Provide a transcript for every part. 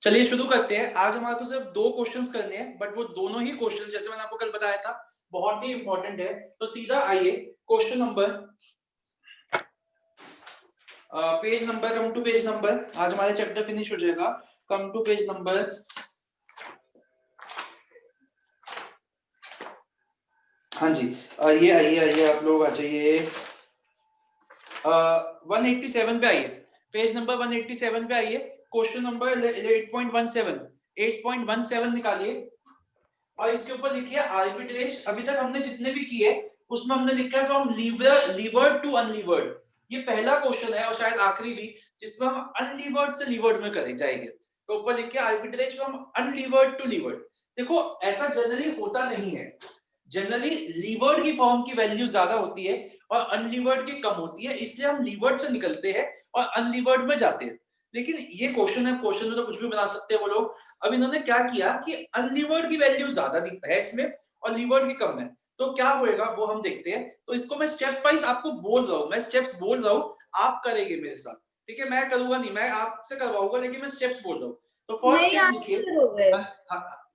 चलिए शुरू करते हैं। आज हमारे को सिर्फ 2 क्वेश्चंस करने हैं, बट वो दोनों ही क्वेश्चंस जैसे मैंने आपको कल बताया था बहुत ही इंपॉर्टेंट है। तो सीधा आइए question number page number, come to page number. आज हमारा चैप्टर फिनिश हो जाएगा। कम टू पेज नंबर, हाँ जी, आइए आइए आइए आप लोग आ जाइए। 187 पे आइए, पेज नंबर 187 पे आइए। क्वेश्चन नंबर 8.17 8.17 निकालिए और इसके ऊपर लिखिए आर्बिट्रेज। अभी तक हमने जितने भी किए उसमें हमने लिखा है फ्रॉम लीवर्ड टू अनलीवर्ड। ये पहला क्वेश्चन है और शायद आखिरी भी जिसमें हम अनलीवर्ड से लीवर्ड में करें जाएंगे। तो ऊपर लिखिए arbitrage from unlevered to levered. देखो ऐसा जनरली होता नहीं है। जनरली लीवर्ड की फॉर्म की वैल्यू ज्यादा होती है और अनलीवर्ड की कम होती है, इसलिए हम लीवर्ड से निकलते हैं और अनलीवर्ड में जाते हैं। लेकिन ये क्वेश्चन है, क्वेश्चन में तो कुछ भी बना सकते हैं वो लोग। अब इन्होंने क्या किया कि अनलीवर्ड की वैल्यू ज्यादा है इसमें और लीवर्ड की कम है, तो क्या होएगा वो हम देखते हैं। तो इसको मैं स्टेप वाइज आपको बोल रहा हूं, मैं स्टेप्स बोल रहा हूं, आप करेंगे मेरे साथ, ठीक है। मैं करूंगा नहीं, मैं आपसे करवाऊंगा, लेकिन मैं स्टेप्स बोल रहा हूं। तो फर्स्ट नहीं, स्टेप आप भी लिखिए। करोगे।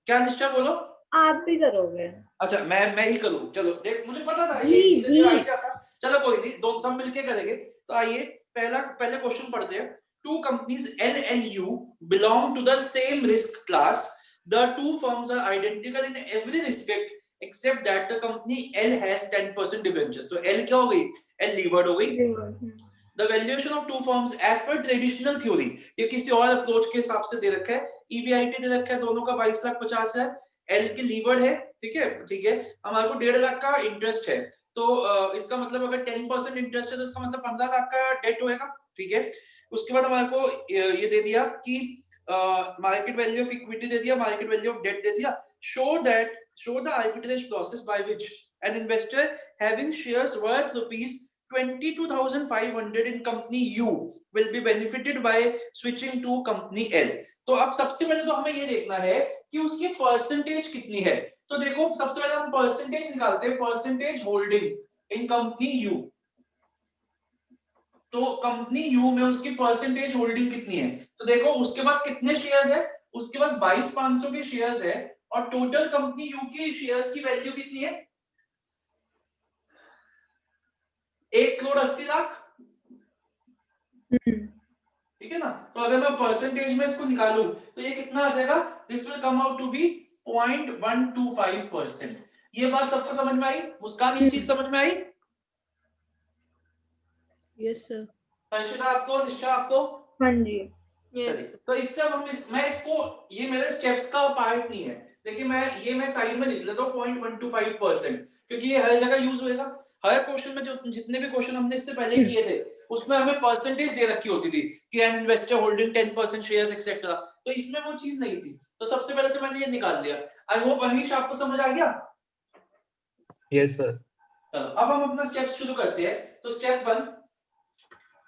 क्या निष्ठा बोलो? आप भी करोगे। अच्छा, मैं ही करूं? चलो देख, मुझे पता था ये जी धीरे जी। धीरे आ जाता। चलो कोई नहीं, दोनों सब मिलके करेंगे। तो आइए पहले क्वेश्चन पढ़ते हैं। Two companies L and U belong to the same risk class. The two firms are identical in every respect except that the company L has 10% debentures. तो एल क्या हो गई? एल लीवर्ड हो गई। The valuation of two firms as per traditional theory, ये किसी और approach के हिसाब से दे रखा है। EBIT दे रखा है दोनों का 22,50,000। एल की लीवर्ड है, ठीक है ठीक है। हमारे को 1.5 लाख का इंटरेस्ट है, तो इसका मतलब अगर 10% इंटरेस्ट है तो इसका मतलब 15 लाख का डेट होएगा, ठीक है। उसके बाद हमारे को ये दे दिया कि मार्केट वैल्यू ऑफ इक्विटी दे दिया, मार्केट वैल्यू ऑफ डेट दे दिया। Show the arbitrage process by which an investor having shares worth rupees 22,500 in company U will be benefited by switching to company L। तो अब सबसे पहले तो हमें ये देखना है कि उसकी परसेंटेज कितनी है। तो देखो सबसे पहले हम परसेंटेज निकालते हैं, percentage holding in company you. तो कंपनी यू में उसकी परसेंटेज होल्डिंग कितनी है? तो देखो उसके पास कितने शेयर्स है, उसके पास 22,500 के शेयर्स है और टोटल कंपनी यू की शेयर्स की वैल्यू कितनी है? 1,80,00,000, ठीक है ना। तो अगर मैं परसेंटेज में इसको निकालूं तो ये कितना आ जाएगा? This will come out to be 0.125%। ये बात सबको समझ में आई? मुस्कान ये चीज समझ में आई? Yes sir. हर्षिता आपको, निष्ठा आपको? हाँ जी। यस। तो इससे अब मैं इसको, ये मेरे स्टेप्स का पार्ट नहीं है, लेकिन मैं साइड में लिख लेता हूँ 0.125%, क्योंकि ये हर जगह यूज होएगा। हर क्वेश्चन में जो जितने भी क्वेश्चन हमने इससे पहले किए थे उसमें हमें परसेंटेज दे रखी होती थी कि an investor holding 10% shares etcetera. तो इसमें वो चीज नहीं थी, तो सबसे पहले तो मैंने ये निकाल दिया। आई होप अनीश आपको समझ आ गया? Yes sir. चलो अब हम अपना स्टेप शुरू करते हैं। तो स्टेप 1,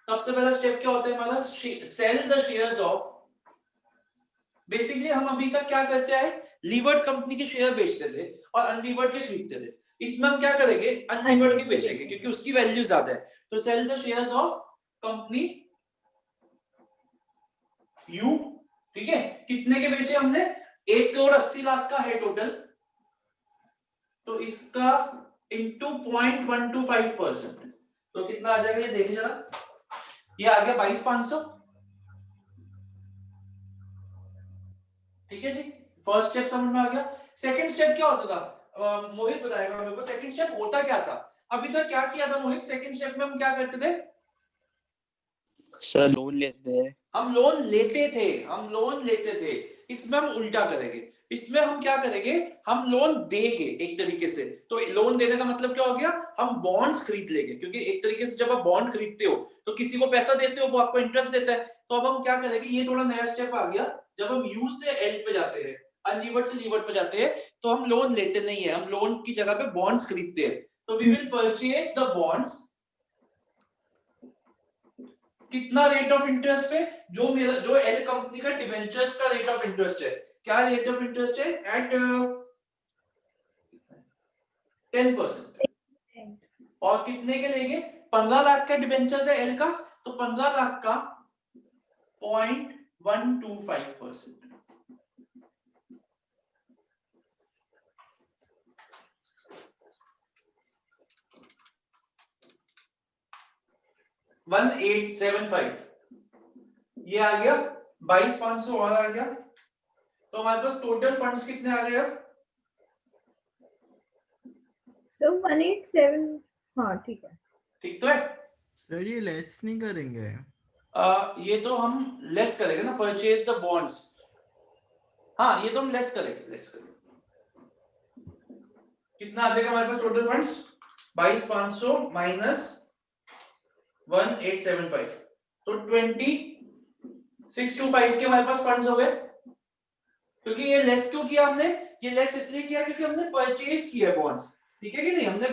सबसे पहला स्टेप क्या होता है हमारा? Sell the shares off. Basically हम अभी तक क्या करते हैं? लीवर्ड कंपनी के शेयर बेचते थे और अनलीवर्ड के खरीदते थे। इसमें हम क्या करेंगे? अनलीवर्ड के बेचेंगे क्योंकि उसकी वैल्यू ज्यादा है। तो sell the shares of company U, ठीक है। कितने के बेचे हमने? 1,80,00,000 का है टोटल, तो इसका इंटू 0.125%, तो कितना आ जाएगा ये देखिए जरा। ये आ गया 22,500, ठीक है जी। फर्स्ट स्टेप समझ में आ गया। सेकंड स्टेप क्या होता था? मोहित बताएगा मेरे को, सेकंड स्टेप होता क्या था? अभी तक क्या किया था मोहित? सेकंड स्टेप में हम क्या करते थे? सर लोन लेते हैं। हम लोन लेते थे। इसमें हम उल्टा करेंगे। इसमें हम क्या करेंगे? हम लोन देंगे एक तरीके से। तो लोन देने का मतलब क्या हो गया? हम बॉन्ड्स खरीद लेंगे, क्योंकि एक तरीके से जब आप बॉन्ड खरीदते हो तो किसी को पैसा देते हो, वो आपको इंटरेस्ट देता है। तो अब हम क्या करेंगे? ये थोड़ा नया स्टेप आ गया। जब हम यू से एल पे जाते हैं, अनलीवर्ड से लीवर्ड पे जाते हैं, तो हम लोन लेते नहीं है, हम लोन की जगह पे बॉन्ड्स खरीदते हैं। तो we will purchase the bonds. कितना रेट ऑफ इंटरेस्ट पे? जो एल कंपनी का डिवेंचर्स का रेट ऑफ इंटरेस्ट है। क्या रेट ऑफ इंटरेस्ट है? एट 10%। और कितने के लेंगे? 15 लाख का डिवेंचर्स है एल का, तो 15 लाख का 0.125%। 1875 ये आ गया, 22,500 और आ गया, तो हमारे पास टोटल फंड्स कितने आ गए अब? तो 187, हाँ ठीक है। ठीक तो है। सर ये लेस नहीं करेंगे? ये तो हम लेस करेंगे ना, परचेज द बॉन्ड्स। हाँ ये तो हम लेस करेंगे। कितना आ जाएगा हमारे पास टोटल फंड्स? 22,500 माइनस 1875, तो 2625 के हमारे पास फंड्स हो गए। क्योंकि ये लेस क्यों किया हमने? ये लेस इसलिए किया क्योंकि हमने परचेज किया बॉन्ड्स, ठीक है कि नहीं? हमने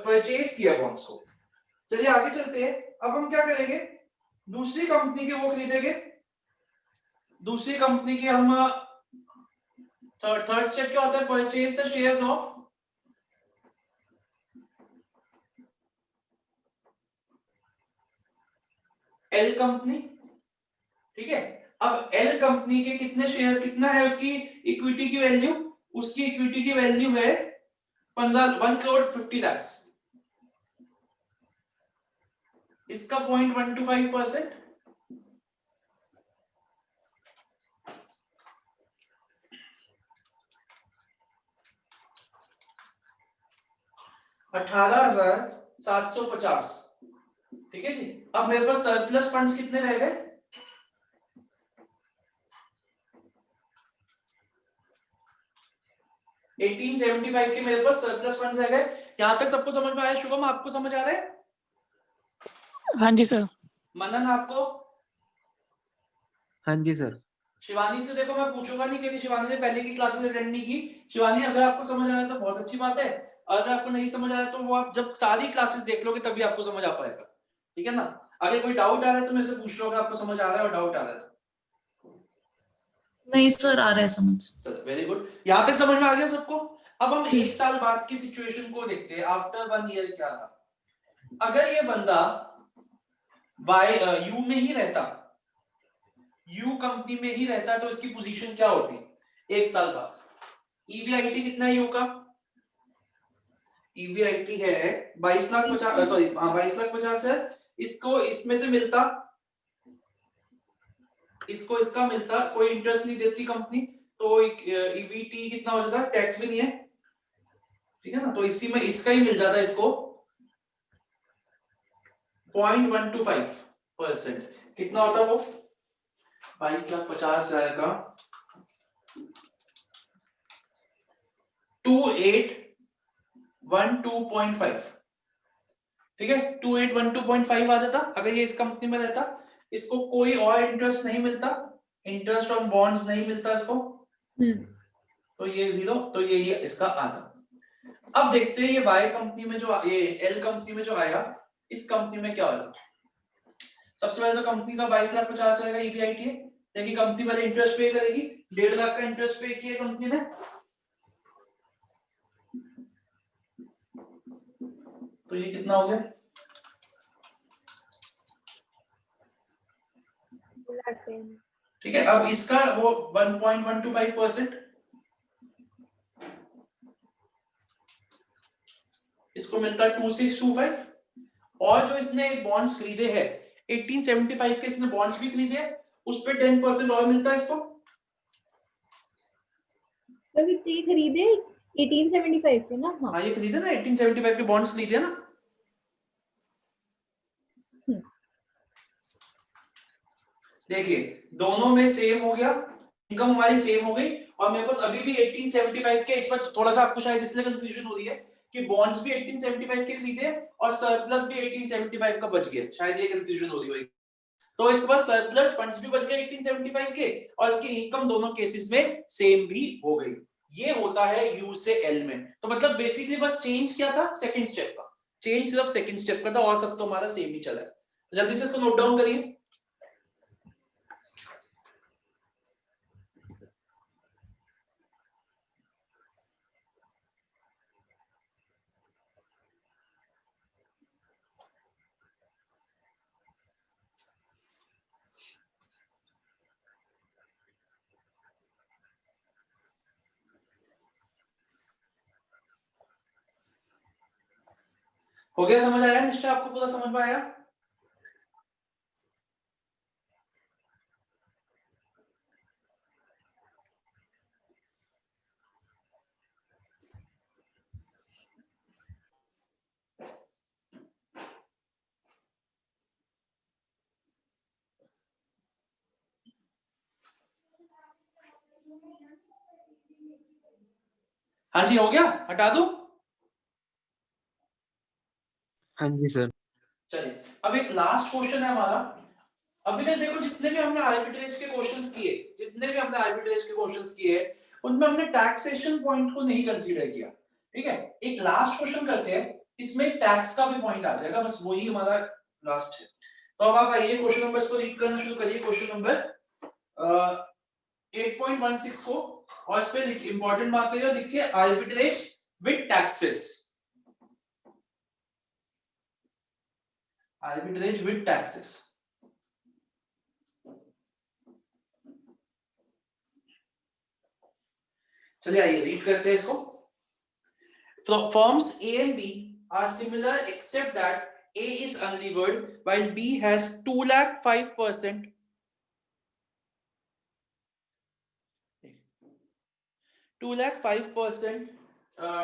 परचेज किया बॉन्ड्स को। चलिए आगे चलते हैं। अब हम क्या करेंगे, दूसरी कंपनी के वो खरीदेंगे, दूसरी कंपनी के हम थर्ड स्टेप क्या होता है? Purchase the shares of L company, ठीक है। अब एल कंपनी के कितने शेयर, कितना है उसकी इक्विटी की वैल्यू? उसकी इक्विटी की वैल्यू है 1,50,50,00,000। इसका 0.125%, $18,750, ठीक है जी। अब मेरे पास सरप्लस फंड्स कितने रह गए? 1875 के मेरे पास सरप्लस फंड्स रह गए। यहां तक सबको समझ में आया? शुभम आपको समझ आ रहा है? हाँ जी सर। मनन आपको? हाँ जी सर। शिवानी से देखो मैं पूछूंगा नहीं क्योंकि शिवानी ने पहले की क्लासेस अटेंड नहीं की। शिवानी अगर आपको समझ आया तो बहुत अच्छी बात है, अगर आपको नहीं समझ आया तो वो आप जब सारी क्लासेस देख लोगे तभी आपको समझ आ पाएगा, ठीक है ना। अगर कोई डाउट आ रहा है तो मेरे से पूछ लो, अगर आपको समझ आ रहा है और डाउट आ रहा है तो। नहीं सर, आ रहा है समझ। वेरी गुड, यहां तक समझ में आ गया सबको। अब हम एक साल बाद की सिचुएशन को देखते हैं, आफ्टर 1 ईयर क्या था। अगर ये बंदा यू में ही रहता, यू कंपनी में ही रहता, तो इसकी पोजीशन क्या होती एक साल बाद? ईबीआईटी कितना है यू का? ईबीआईटी है 22,50,000, सॉरी हाँ 22,50,000 है। इसको इसमें से मिलता, इसको इसका मिलता, कोई इंटरेस्ट नहीं देती कंपनी, तो ईबीटी कितना हो जाता? टैक्स भी नहीं है, ठीक है ना, तो इसी में इसका ही मिल जाता इसको 0.125%। कितना होता वो? 22,50,000 का 2812.5, ठीक है, 2812.5 आ जाता अगर ये इस कंपनी में रहता। इसको कोई और इंटरेस्ट नहीं मिलता, इंटरेस्ट ऑन बॉन्ड्स नहीं मिलता इसको, तो ये जीरो, तो ये इसका आधा। अब देखते हैं ये वाई कंपनी में जो, ये एल कंपनी में जो आया, इस कंपनी में क्या होगा। सबसे पहले तो कंपनी का 22,50,000 का ईबीआईटी है, लेकिन कंपनी वाले इंटरेस्ट पे करेगी, 1.5 लाख का इंटरेस्ट पे किया कंपनी ने, तो ये कितना हो गया? ठीक है। अब इसका वो 1.125%, इसको मिलता है 2625। और जो इसने बॉन्ड्स खरीदे हैं 1875 के, इसने बॉन्ड्स भी खरीदे हैं, उस पे 10% और मिलता है इसको। तो कितने खरीदे? 1875 के ना? हाँ हाँ ये खरीदे ना, 1875 के बॉन्ड्स खरीदे ना। देखिए दोनों में सेम हो गया, इनकम हमारी सेम हो गई, और मेरे पास अभी भी 1875 के, इस पर थोड़ा सा आपको शायद इसलिए कंफ्यूजन हो रही है कि बॉन्ड्स भी 1875 के खरीदे और सरप्लस भी 1875 का बच गया, शायद ये कंफ्यूजन हो रही होगी। तो इसके पास सरप्लस फंड्स भी बच गए 1875 के, और इसकी इनकम दोनों केसेस में सेम भी हो गई। ये होता है यू से एल में। तो मतलब बेसिकली बस चेंज क्या था? सेकंड स्टेप का चेंज, सिर्फ सेकंड स्टेप का था, और सब तो हमारा सेम ही चला है। जल्दी से इसको नोट डाउन करिए। हो गया? समझ आया निष्ठा? आपको पूरा समझ में आया? हाँ जी, हो गया, हटा दूं? हाँ जी सर। चलिए, अब एक लास्ट क्वेश्चन है हमारा। अभी तक देखो जितने भी हमने आर्बिट्रेज के क्वेश्चंस किए, उनमें हमने टैक्सेशन पॉइंट को नहीं कंसीडर किया। ठीक है, एक लास्ट क्वेश्चन करते हैं, इसमें टैक्स का भी पॉइंट आ जाएगा, बस वही हमारा लास्ट है। तो अब आप आइए क्वेश्चन नंबर इसको रीड करना शुरू करिए। क्वेश्चन नंबर 8.16 को, और इस पे इंपॉर्टेंट मार्क करिए और लिखिए arbitrage with taxes. Arbitrage with taxes. चलिए आइए रीड करते हैं इसको। Firms A and B are similar except that A is unlevered while B has 2,05%. 2,05%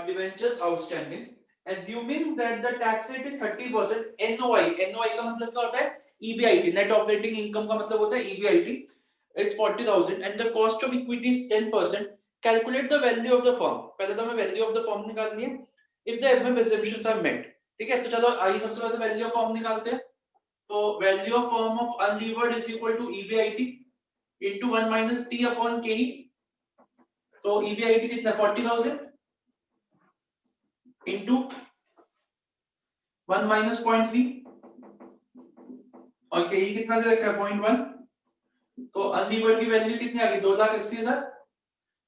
debentures outstanding. Assuming that the tax rate is 30%, NOI का मतलब क्या होता है? EBIT, net operating income का मतलब होता है EBIT is 40,000 and the cost of equity is 10%. Calculate the value of the firm. पहले तो हमें value of the firm निकालनी है if the above assumptions are met. ठीक है, तो चलो आइए सबसे पहले value of firm निकालते हैं। तो value of firm of unlevered is equal to EBIT into 1 minus T upon KE. तो EBIT कितना 40,000 into 1 minus 0.3 और KE कितना दे रखा है 0.1। तो अनलीवर्ड की वैल्यू कितनी आ गई 2,80,000।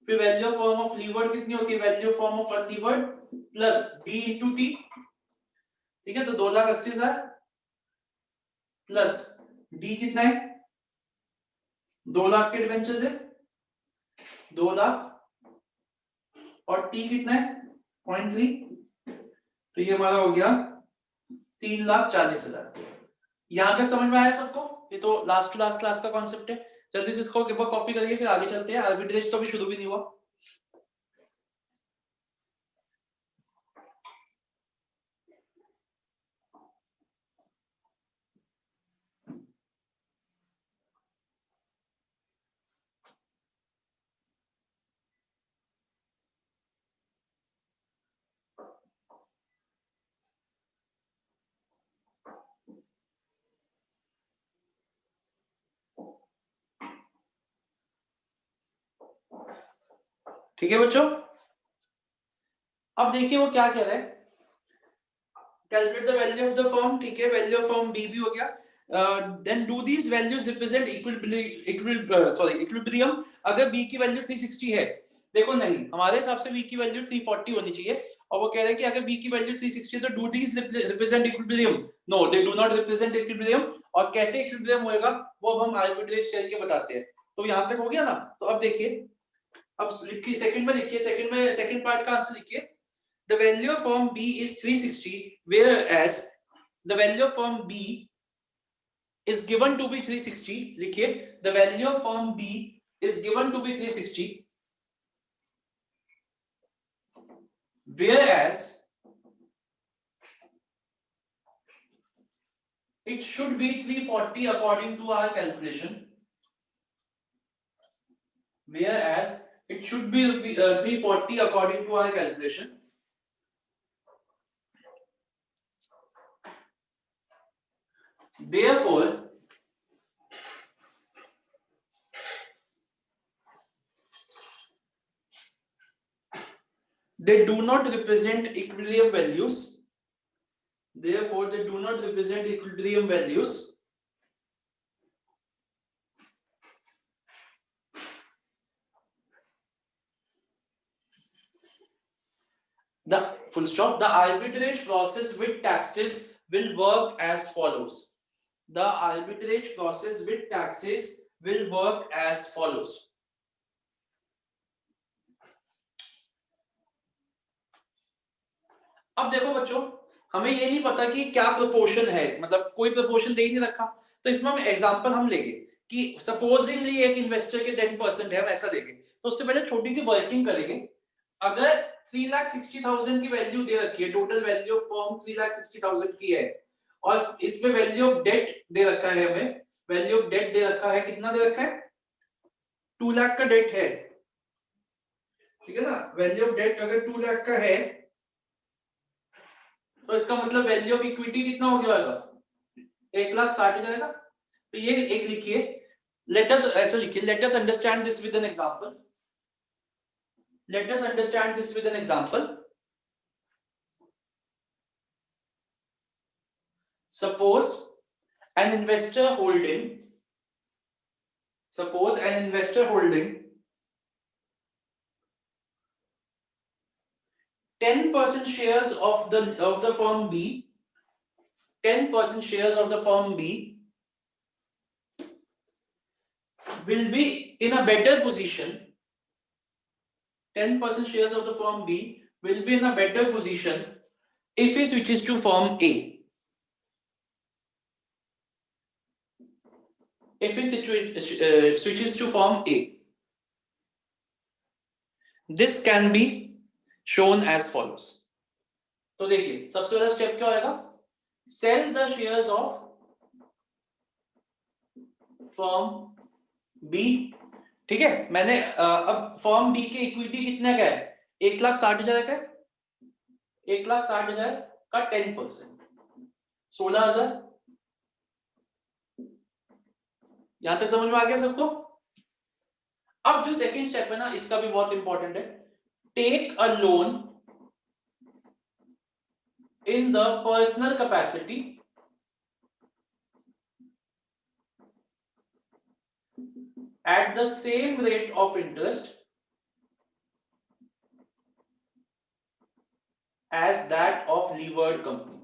फिर value of firm of levered कितनी होती है? Value firm of unlevered plus D into T। ठीक है, तो 2,80,000 प्लस D कितना है 2 लाख के डिबेंचर्स है 2 लाख और T कितना है 0.3, तो ये हमारा हो गया 3,40,000। यहां तक समझ में आया सबको? ये तो लास्ट टू लास्ट क्लास का कॉन्सेप्ट है। जल्दी से इसको कॉपी करिए, फिर आगे चलते हैं। आर्बिट्रेज तो अभी शुरू भी नहीं हुआ। ठीक है बच्चों, अब देखिए वो क्या कह रहा है। Calculate the value of the firm. ठीक है, वैल्यू ऑफ फर्म बी भी हो गया। Then do these values represent equilibrium. अगर बी की वैल्यू 360 है, देखो नहीं, हमारे हिसाब से बी की वैल्यू 340 होनी चाहिए, और वो कह रहे हैं कि अगर बी की वैल्यू 360 है तो do these represent equilibrium. No, they do not represent equilibrium. और कैसे इक्विलिब्रियम होएगा वो अब हम आर्बिट्रेज करके बताते हैं। तो यहां तक हो गया ना? तो अब देखिए, अब लिखिए सेकंड में, लिखिए सेकंड पार्ट का आंसर लिखिए। The value of firm B is 360, whereas the value of firm B is given to be 360. लिखिए, the value of firm B is given to be 360, whereas it should be 340 according to our calculation. Whereas it should be 340 according to our calculation. Therefore, they do not represent equilibrium values. Therefore, they do not represent equilibrium values. The full stop. The arbitrage process with taxes will work as follows. The arbitrage process with taxes will work as follows. अब देखो बच्चों, हमें ये नहीं पता कि क्या proportion है, मतलब कोई प्रोपोर्शन दे ही नहीं रखा। तो इसमें हम एग्जांपल हम लेंगे कि सपोजिंगली एक इन्वेस्टर के 10% है, हम ऐसा लेंगे। तो उससे पहले छोटी सी वर्किंग करेंगे। अगर 3,60,000 की वैल्यू दे रखी है, टोटल वैल्यू ऑफ फर्म 3,60,000 की है, और इसमें वैल्यू ऑफ डेट दे रखा है, हमें वैल्यू ऑफ डेट दे रखा है, कितना दे रखा है 2 लाख का डेट है। ठीक है ना, वैल्यू ऑफ डेट अगर 2 लाख का है तो इसका मतलब वैल्यू ऑफ इक्विटी कितना हो गया होगा, 1,60,000 हो जाएगा। तो ये एक लिखिए, लेट अस ऐसे लिखिए, let us understand this with an example, let us understand this with an example. Suppose an investor holding 10% shares of the firm B, 10% shares of the firm B will be in a better position. 10% shares of the firm B will be in a better position if he switches to firm A. If he switches to firm A, this can be shown as follows. तो देखिए सबसे पहला step क्या होगा, sell the shares of firm B. ठीक है, मैंने अब फर्म बी के इक्विटी कितने का है, 1,60,000 का है, 1,60,000 का 10% 16,000। यहां तक समझ में आ गया सबको। अब जो सेकंड स्टेप है ना, इसका भी बहुत इंपॉर्टेंट है, take a loan in the personal capacity at the same rate of interest as that of levered company.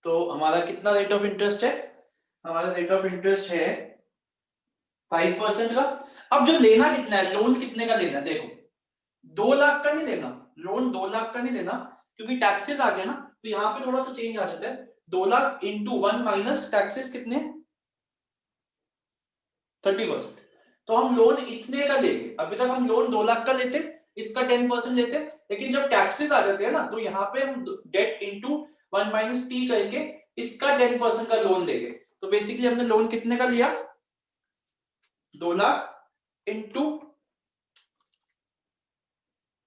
तो हमारा कितना रेट ऑफ इंटरेस्ट है, हमारा रेट ऑफ इंटरेस्ट है 5% का। अब जो लेना कितना है, लोन कितने का लेना है, देखो 2 लाख का नहीं लेना, लोन 2 लाख का नहीं लेना, क्योंकि टैक्सेस आ गया ना, तो यहाँ पे थोड़ा सा चेंज आ जाता है। 2 लाख इंटू 1 माइनस टैक्सेस कितने, 30%। तो हम लोन इतने का लेंगे, अभी तक हम लोन 2 लाख का लेते, इसका 10% लेते, लेकिन जब टैक्सेस आ जाते हैं ना, तो यहाँ पे हम डेट इंटू 1 माइनस टी करके इसका 10% का लोन लेंगे। तो बेसिकली हमने लोन कितने का लिया, 2 लाख इंटू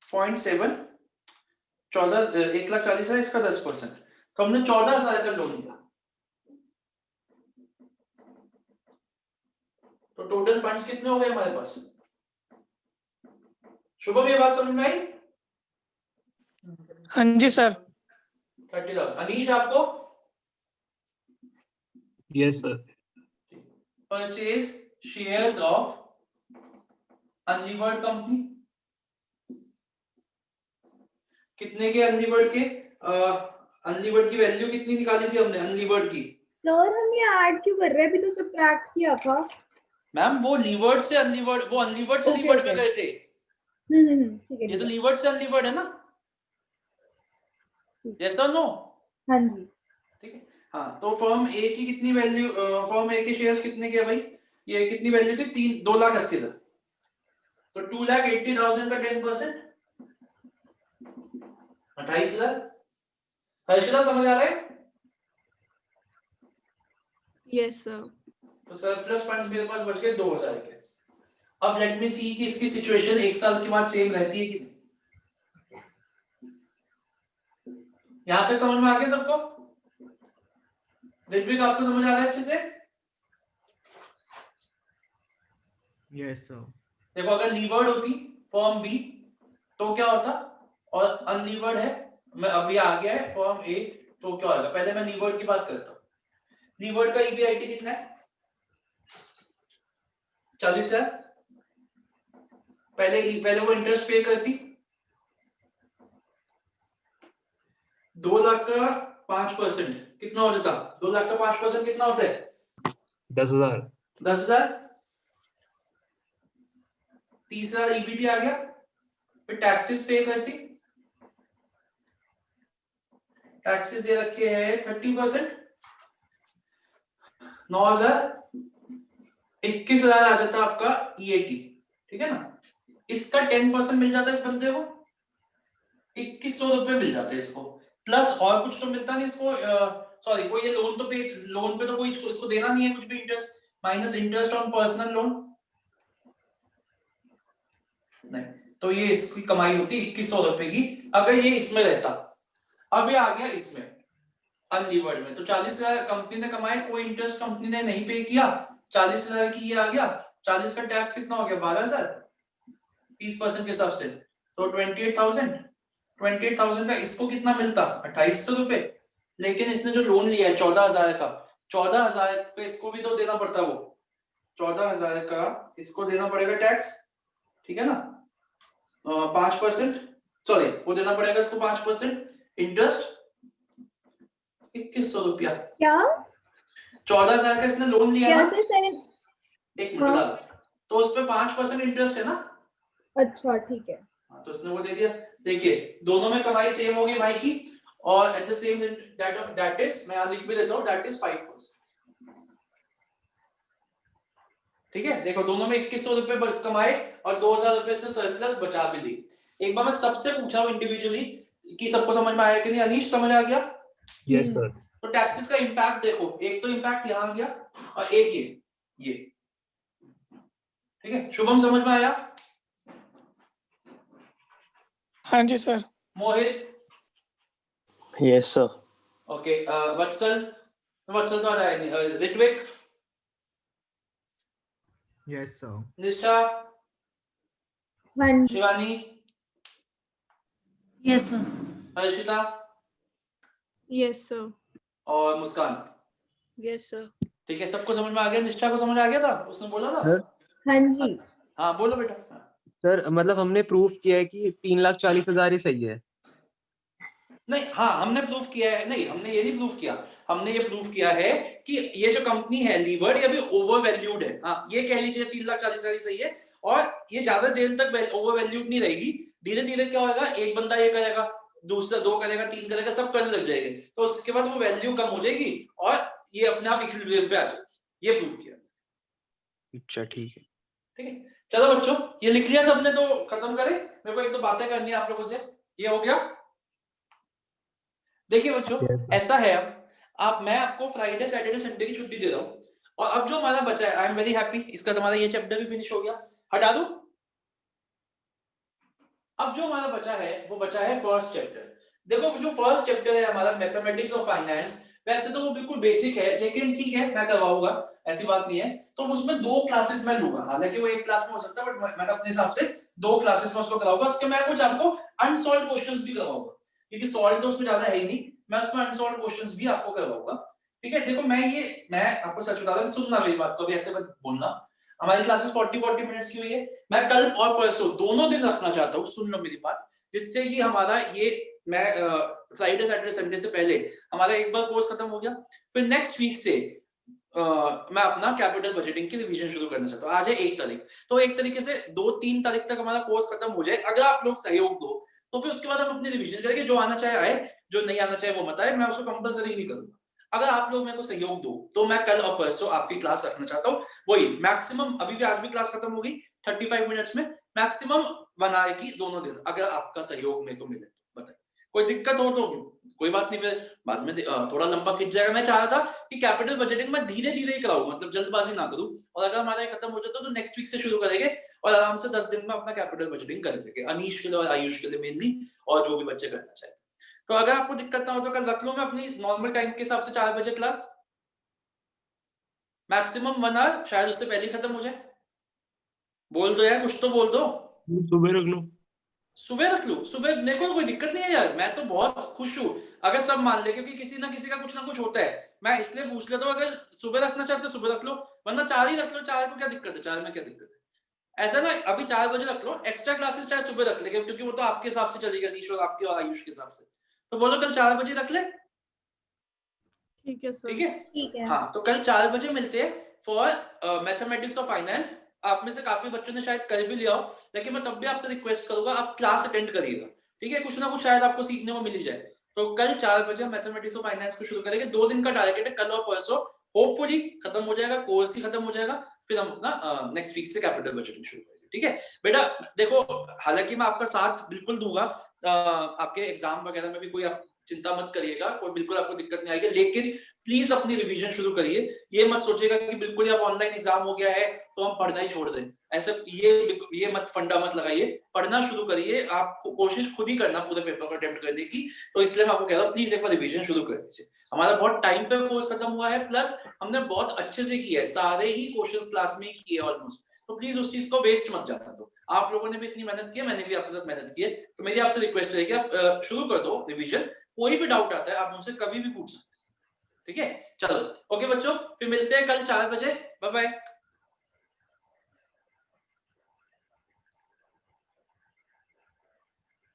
0.7, 1,40,000 है, इसका 10%, तो हमने 14,000 का लोन लिया। तो टोटल फंड्स कितने हो गए हमारे पास, शुभम ये बात समझ में आई? हाँ जी सर। 30,000। अनीश आपको? Yes sir. Purchase shares of unlevered company, कितने के अनलीवर्ड के, अनलीवर्ड की वैल्यू कितनी निकाली थी हमने अनलीवर्ड की? सर हम ये ऐड क्यों कर रहे हैं, अभी तो सब्ट्रैक्ट किया था। मैम वो लीवर्ड से अनलीवर्ड, वो अनलीवर्ड से Okay, लीवर्ड okay. में गए थे, ठीक है ये तो ठीक है। लीवर्ड से अनलीवर्ड है ना, यस और नो? हाँ जी ठीक है। हाँ, तो फर्म ए की कितनी वैल्यू, फर्म ए के शेयर्स कितने के भाई, ये कितनी वैल्यू थी, 2,80,000, तो 2,80,000 का 10% 28,000। हर्षिता समझ आ रहा है? Yes sir. तो सरप्लस फंड्स मेरे पास बच गए 2,000 के। अब लेट मी सी कि इसकी सिचुएशन 1 साल के बाद सेम रहती है कि नहीं। यहां तक समझ में आ गया सबको? ऋत्विक आपको समझ आ रहा है अच्छे से? Yes sir. देखो अगर लीवर्ड होती फॉर्म बी तो क्या होता, और अनलीवर्ड है, मैं अभी आ गया है फॉर्म ए, तो क्या होगा, पहले मैं लीवर्ड की बात करता हूं। लीवर्ड का ईबीआईटी कितना है, 40,000। पहले वो इंटरेस्ट पे करती, 2 लाख का 5% कितना हो जाता, 2 लाख का 5% कितना होता है, 10,000। 10,000। 30,000 ईबीटी आ गया, फिर टैक्सेस पे करती, टैक्सेस दे रखे हैं 30%, 9,000, 21,000 आ जाता आपका ईएटी, ठीक है ना। इसका 10% मिल जाता है इस बंदे को, 2,100 रुपए मिल जाते हैं इसको, प्लस और कुछ तो मिलता नहीं इसको, सॉरी कोई ये लोन तो कोई इसको देना नहीं है कुछ भी, interest minus interest on personal loan, नहीं, तो ये इसकी कमाई होती 2100 रुपए की अगर ये इसमें रहता। अब ये आ गया इसमें अनलीवर्ड में, तो 40,000 कंपनी ने कमाए, कोई इंटरेस्ट कंपनी ने नहीं पे किया, 40,000 की ये आ गया, 40 का टैक्स कितना हो गया 12,000 30% के हिसाब से, तो 28,000 का इसको कितना मिलता 2800 रुपए। लेकिन इसने जो लोन लिया है 14,000 का, 14,000 पे इसको भी तो देना पड़ता, वो 14,000 का इसको देना पड़ेगा टैक्स, ठीक है ना, 5%, सॉरी वो देना पड़ेगा इसको 5% इंटरेस्ट, 2100 रुपया। क्या 14,000 का इसने लोन लिया क्या ना, सर 7? एक मिनट बता, तो उस पे 5% इंटरेस्ट है ना, अच्छा ठीक है। तो इसने वो दे दिया। देखिए दोनों में कमाई सेम होगी भाई की, और at the same that is, मैं यहां लिख भी देता हूं, दैट इज 5%, ठीक है। देखो दोनों में 2100 रुपए कमाए और 2,000 रुपए इसने सरप्लस बचा भी ली। एक बार मैं सबसे पूछा हूं इंडिविजुअली कि सबको समझ में आया कि नहीं, अनीश समझ आ गया? Yes, sir. तो टैक्सेस का इंपैक्ट देखो, एक तो इंपैक्ट यहां आ गया और एक ये, ठीक है। शुभम समझ में आया? हाँ जी सर। मोहित? Yes, sir. ओके, वत्सल तो आ जाए नहीं, ऋत्विक? Yes, sir. निष्ठा? हाँ जी। Shivani? Yes, sir. Harshita? Yes, sir. और मुस्कान? Yes, sir. ठीक है, सबको समझ में आ गया? निष्ठा को समझ आ गया था, उसने बोला था? सर? हाँ जी। हाँ बोलो बेटा। सर मतलब हमने प्रूफ किया है कि 3,40,000 ही सही है। नहीं, हाँ हमने प्रूफ किया है, नहीं हमने ये नहीं प्रूफ किया, हमने ये प्रूफ किया है कि ये जो कंपनी है लीवर्ड, ये अभी ओवर वैल्यूड है। हाँ ये कह लीजिए 3,40,000 सही है, और ये ज्यादा देर तक ओवर वैल्यूड नहीं रहेगी। धीरे धीरे क्या होगा, एक बंदा ये करेगा, दूसरा 2 करेगा, 3 करेगा, सब करने लग जाएंगे, तो उसके बाद वो वैल्यू कम हो जाएगी और ये अपने आप इक्विलिब्रियम पे आ जाएगी। ये प्रूफ किया। अच्छा ठीक है। ठीक है, चलो बच्चों ये लिख लिया सबने, तो खत्म करें, मेरे को एक दो बातें करनी है आप लोगों से। ये हो गया। देखिए बच्चों ऐसा है, अब मैं आपको फ्राइडे सैटरडे संडे की छुट्टी दे रहा हूँ, और अब जो हमारा बचा है, आई एम वेरी हैप्पी, इसका तुम्हारा ये चैप्टर भी फिनिश हो गया, हटा दो। अब जो हमारा बचा है वो बचा है फर्स्ट चैप्टर। देखो जो फर्स्ट चैप्टर है हमारा मैथमेटिक्स ऑफ फाइनेंस, वैसे तो वो बिल्कुल बेसिक है, लेकिन ठीक है मैं करवाऊंगा, ऐसी बात नहीं है। तो उसमें 2 क्लासेस मैं लूंगा, हालांकि वो एक क्लास में हो सकता है, बट मैं अपने हिसाब से 2 क्लासेस में उसको कराऊंगा। उसके मैं कुछ आपको अनसॉल्व क्वेश्चंस भी करवाऊंगा, क्योंकि सॉल्व तो उसमें ज्यादा है ही नहीं, मैं उसमें अनसॉल्व क्वेश्चंस भी आपको करवाऊंगा। ठीक है, देखो मैं आपको सच बता रहा हूं, सुनना मेरी बात को, अभी ऐसे मत बोलना। हमारी क्लासेस 40 मिनट्स की हुई है, मैं कल और परसों दोनों दिन रखना चाहता हूँ, सुन लो मेरी बात, जिससे कि हमारा ये मैं फ्राइडे सैटरडे संडे से पहले हमारा एक बार कोर्स खत्म हो गया, फिर नेक्स्ट वीक से मैं अपना कैपिटल बजटिंग की रिवीजन शुरू करना चाहता हूँ। आज है 1 तारीख, तो एक तरीके से 2-3 तारीख तक हमारा कोर्स खत्म हो जाए, अगर आप लोग सहयोग दो तो फिर उसके बाद हम अपनी रिवीजन करेंगे। जो आना चाहे आए, जो नहीं आना चाहे वो मत आए, मैं उसको कंपलसरी नहीं करूंगा। अगर आप लोग मेरे को सहयोग दो तो मैं कल और परसों आपकी क्लास रखना चाहता हूँ, वही मैक्सिमम, अभी भी आज भी क्लास खत्म होगी 35 मिनट्स में, मैक्सिमम 1 आवर की दोनों दिन, अगर आपका सहयोग मेरे को मिले तो बताइए। कोई दिक्कत हो तो कोई बात नहीं, फिर बाद में थोड़ा लंबा खिंच जाएगा। मैं चाह रहा था कि कैपिटल बजटिंग में धीरे धीरे कराऊं, मतलब जल्दबाजी ना करूं, और अगर हमारा ये खत्म हो जाता तो नेक्स्ट वीक से शुरू करेंगे और आराम से 10 दिन में अपना कैपिटल बजटिंग कर लेंगे, अनीश के लिए और आयुष के लिए मेनली, और जो भी बच्चे करना चाहते हैं। तो अगर आपको दिक्कत ना हो तो कल रख लो, मैं अपनी नॉर्मल टाइम के हिसाब से 4 बजे क्लास, मैक्सिमम 1 आवर, शायद उससे पहले खत्म हो जाए। बोल दो यार, कुछ तो बोल दो। सुबह रख लो। सुबह रख लूं? सुबह मेरे को कोई दिक्कत नहीं है यार, मैं तो बहुत खुश हूँ अगर सब मान ले, क्योंकि किसी ना किसी का कुछ ना कुछ होता है। मैं इसलिए पूछ लेता हूँ, अगर सुबह रखना चाहते हो सुबह रख लो, वरना 4 ही रख लो। 4 को क्या दिक्कत है, 4 में क्या दिक्कत है? ऐसा ना, अभी 4 बजे रख लो, एक्स्ट्रा क्लासेस चाहे सुबह रख लेंगे, क्योंकि वो तो आपके हिसाब से चलेगा, नीश और आपके और आयुष के हिसाब से। तो बोलो कल 4 बजे रख ले, ठीक है सर। ठीक है? ठीक है। हाँ, तो कल 4 बजे मिलते हैं फॉर मैथमेटिक्स ऑफ फाइनेंस। आप में से काफी बच्चों ने शायद कर भी लिया हो, लेकिन मैं तब भी आपसे रिक्वेस्ट करूंगा आप क्लास अटेंड करिएगा, ठीक है? कुछ ना कुछ शायद आपको सीखने को मिल ही जाए। तो कल 4 बजे मैथमेटिक्स ऑफ फाइनेंस को शुरू करेंगे। 2 दिन का टारगेट है, कल और परसों होपफुली खत्म हो जाएगा, कोर्स ही खत्म हो जाएगा, फिर हम अपना नेक्स्ट वीक से कैपिटल बजटिंग शुरू करेंगे, ठीक है बेटा? देखो हालांकि मैं आपका साथ बिल्कुल दूंगा, आपके एग्जाम वगैरह में भी कोई चिंता मत करिएगा, कोई बिल्कुल आपको दिक्कत नहीं आएगी, लेकिन प्लीज अपनी रिवीजन शुरू करिए। ये मत सोचिएगा कि बिल्कुल अब ऑनलाइन एग्जाम हो गया है तो हम पढ़ना ही छोड़ दें, ऐसा ये मत फंडा मत लगाइए, पढ़ना शुरू करिए। आप कोशिश खुद ही करना पूरे पेपर को अटेम्प्ट करने की, तो इसलिए मैं आपको कह रहा हूँ प्लीज एक बार रिवीजन शुरू कर दीजिए। हमारा बहुत टाइम पे कोर्स खत्म हुआ है, प्लस हमने बहुत अच्छे से किया है, सारे ही क्वेश्चंस क्लास में ही किए ऑलमोस्ट, तो प्लीज उस चीज को वेस्ट मत जाना दो। आप लोगों ने भी इतनी मेहनत की है, मैंने भी आपके साथ मेहनत की है, तो मेरी आपसे रिक्वेस्ट है कि आप शुरू कर दो रिवीजन। कोई भी डाउट आता है आप मुझसे कभी भी पूछ सकते हैं, ठीक है? चलो ओके बच्चों, फिर मिलते हैं कल 4 बजे। Bye bye.